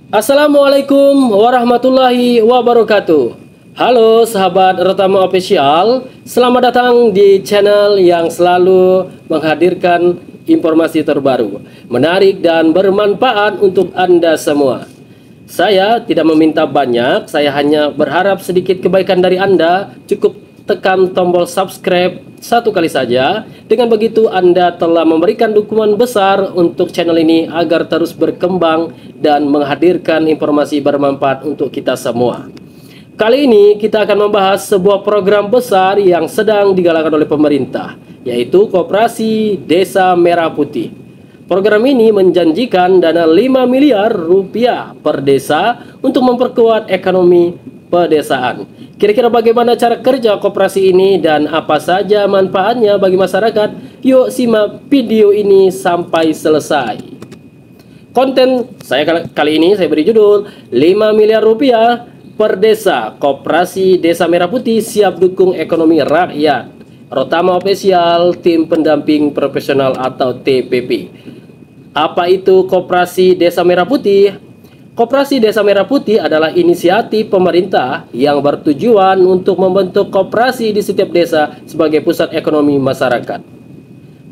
Assalamualaikum warahmatullahi wabarakatuh. Halo sahabat Retama Official, selamat datang di channel yang selalu menghadirkan informasi terbaru, menarik dan bermanfaat untuk Anda semua. Saya tidak meminta banyak, saya hanya berharap sedikit kebaikan dari Anda. Cukup tekan tombol subscribe satu kali saja. Dengan begitu Anda telah memberikan dukungan besar untuk channel ini agar terus berkembang dan menghadirkan informasi bermanfaat untuk kita semua. Kali ini kita akan membahas sebuah program besar yang sedang digalakkan oleh pemerintah, yaitu Koperasi Desa Merah Putih. Program ini menjanjikan dana 5 miliar rupiah per desa untuk memperkuat ekonomi pedesaan. Kira-kira bagaimana cara kerja koperasi ini dan apa saja manfaatnya bagi masyarakat? Yuk simak video ini sampai selesai. Konten saya kali ini saya beri judul 5 miliar rupiah per desa, Koperasi Desa Merah Putih siap dukung ekonomi rakyat. Retama Official, tim pendamping profesional atau TPP. Apa itu Koperasi Desa Merah Putih? Koperasi Desa Merah Putih adalah inisiatif pemerintah yang bertujuan untuk membentuk koperasi di setiap desa sebagai pusat ekonomi masyarakat.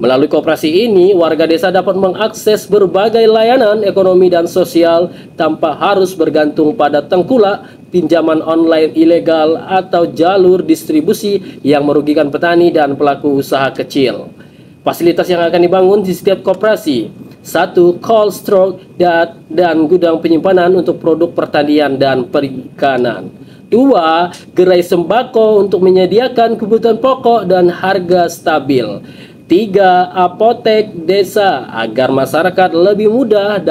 Melalui koperasi ini, warga desa dapat mengakses berbagai layanan ekonomi dan sosial tanpa harus bergantung pada tengkulak, pinjaman online ilegal, atau jalur distribusi yang merugikan petani dan pelaku usaha kecil. Fasilitas yang akan dibangun di setiap koperasi: 1. Cold store dan gudang penyimpanan untuk produk pertanian dan perikanan. 2. Gerai sembako untuk menyediakan kebutuhan pokok dan harga stabil. 3. Apotek desa agar masyarakat lebih mudah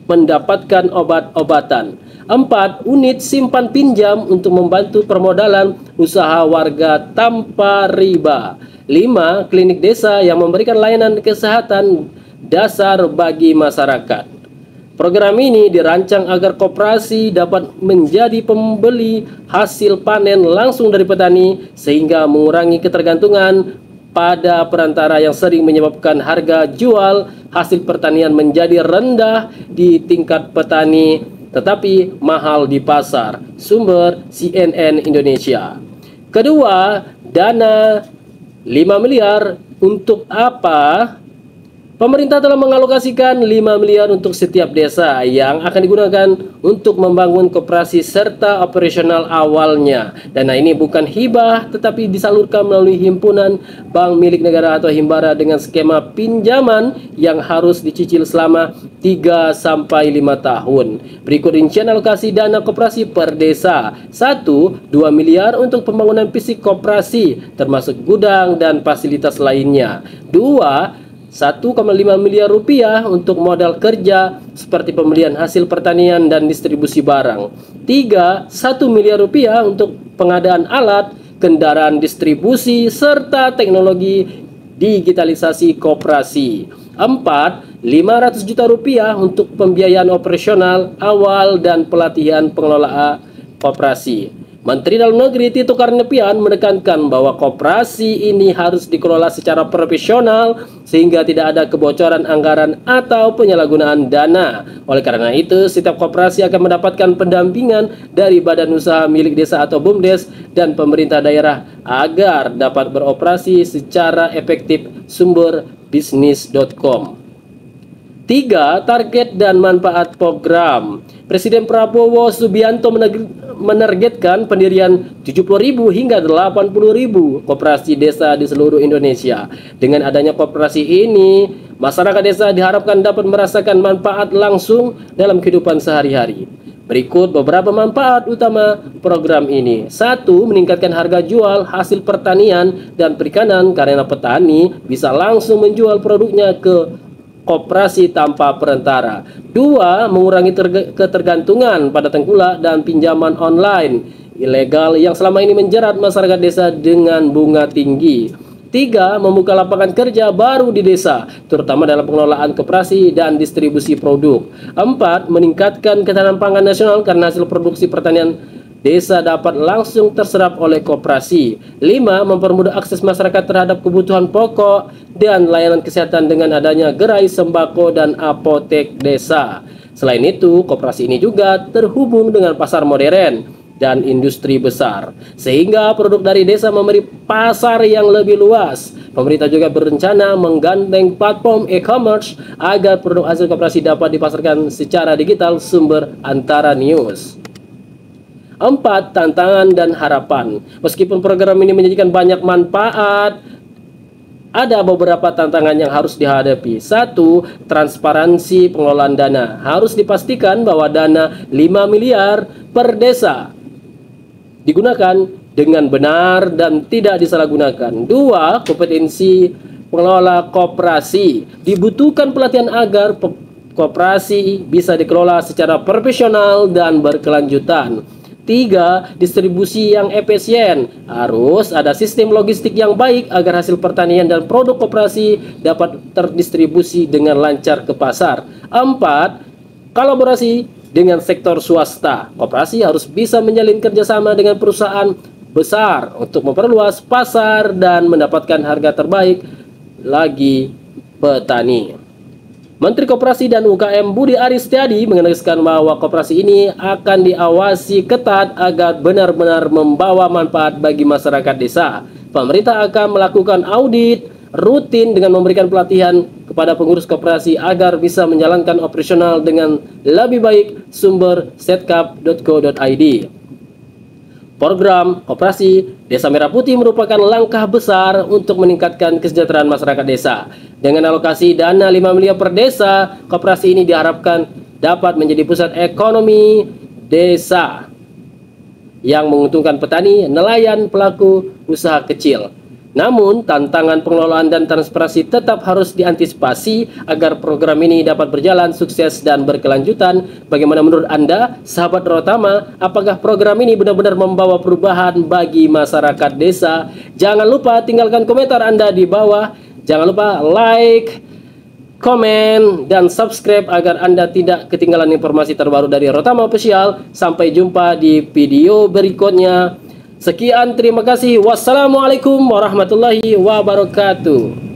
mendapatkan obat-obatan. 4. Unit simpan pinjam untuk membantu permodalan usaha warga tanpa riba. 5. Klinik desa yang memberikan layanan kesehatan dasar bagi masyarakat. Program ini dirancang agar koperasi dapat menjadi pembeli hasil panen langsung dari petani sehingga mengurangi ketergantungan pada perantara yang sering menyebabkan harga jual hasil pertanian menjadi rendah di tingkat petani tetapi mahal di pasar. Sumber CNN Indonesia. Kedua, dana 5 miliar untuk apa? Pemerintah telah mengalokasikan 5 miliar untuk setiap desa yang akan digunakan untuk membangun koperasi serta operasional awalnya. Dana ini bukan hibah tetapi disalurkan melalui himpunan bank milik negara atau himbara dengan skema pinjaman yang harus dicicil selama 3-5 tahun. Berikut rincian alokasi dana koperasi per desa. 1. 2 miliar untuk pembangunan fisik koperasi termasuk gudang dan fasilitas lainnya. 2. 1,5 miliar rupiah untuk modal kerja seperti pembelian hasil pertanian dan distribusi barang. 3. 1 miliar rupiah untuk pengadaan alat, kendaraan distribusi, serta teknologi digitalisasi koperasi. 4. 500 juta rupiah untuk pembiayaan operasional awal dan pelatihan pengelola koperasi. Menteri Dalam Negeri Tito Karnavian menekankan bahwa koperasi ini harus dikelola secara profesional sehingga tidak ada kebocoran anggaran atau penyalahgunaan dana. Oleh karena itu, setiap koperasi akan mendapatkan pendampingan dari badan usaha milik desa atau BUMDes dan pemerintah daerah agar dapat beroperasi secara efektif. Sumber bisnis.com. 3. Target dan manfaat program. Presiden Prabowo Subianto menargetkan pendirian 70.000 hingga 80.000 koperasi desa di seluruh Indonesia. Dengan adanya koperasi ini, masyarakat desa diharapkan dapat merasakan manfaat langsung dalam kehidupan sehari-hari. Berikut beberapa manfaat utama program ini. 1. Meningkatkan harga jual hasil pertanian dan perikanan karena petani bisa langsung menjual produknya ke koperasi tanpa perantara. 2. Mengurangi ketergantungan pada tengkulak dan pinjaman online ilegal yang selama ini menjerat masyarakat desa dengan bunga tinggi. 3. Membuka lapangan kerja baru di desa, terutama dalam pengelolaan koperasi dan distribusi produk. 4. Meningkatkan ketahanan pangan nasional karena hasil produksi pertanian desa dapat langsung terserap oleh koperasi. 5. Mempermudah akses masyarakat terhadap kebutuhan pokok dan layanan kesehatan dengan adanya gerai sembako dan apotek desa. Selain itu, koperasi ini juga terhubung dengan pasar modern dan industri besar, sehingga produk dari desa memberi pasar yang lebih luas. Pemerintah juga berencana menggandeng platform e-commerce agar produk hasil koperasi dapat dipasarkan secara digital. Sumber Antara News. 4. Tantangan dan harapan. Meskipun program ini menjanjikan banyak manfaat, ada beberapa tantangan yang harus dihadapi. 1. Transparansi pengelolaan dana. Harus dipastikan bahwa dana 5 miliar per desa digunakan dengan benar dan tidak disalahgunakan. 2. Kompetensi pengelola koperasi. Dibutuhkan pelatihan agar koperasi bisa dikelola secara profesional dan berkelanjutan. 3. Distribusi yang efisien. Harus ada sistem logistik yang baik agar hasil pertanian dan produk koperasi dapat terdistribusi dengan lancar ke pasar. 4. Kolaborasi dengan sektor swasta. Koperasi harus bisa menjalin kerjasama dengan perusahaan besar untuk memperluas pasar dan mendapatkan harga terbaik bagi petani. Menteri Koperasi dan UKM Budi Aris Setiadi menegaskan bahwa koperasi ini akan diawasi ketat agar benar-benar membawa manfaat bagi masyarakat desa. Pemerintah akan melakukan audit rutin dengan memberikan pelatihan kepada pengurus koperasi agar bisa menjalankan operasional dengan lebih baik. Sumber setkap.co.id. Program Koperasi Desa Merah Putih merupakan langkah besar untuk meningkatkan kesejahteraan masyarakat desa. Dengan alokasi dana 5 miliar per desa, koperasi ini diharapkan dapat menjadi pusat ekonomi desa yang menguntungkan petani, nelayan, pelaku usaha kecil. Namun, tantangan pengelolaan dan transparansi tetap harus diantisipasi agar program ini dapat berjalan sukses dan berkelanjutan. Bagaimana menurut Anda, sahabat Rotama? Apakah program ini benar-benar membawa perubahan bagi masyarakat desa? Jangan lupa tinggalkan komentar Anda di bawah. Jangan lupa like, komen, dan subscribe agar Anda tidak ketinggalan informasi terbaru dari Rotama Official. Sampai jumpa di video berikutnya. Sekian, terima kasih. Wassalamualaikum warahmatullahi wabarakatuh.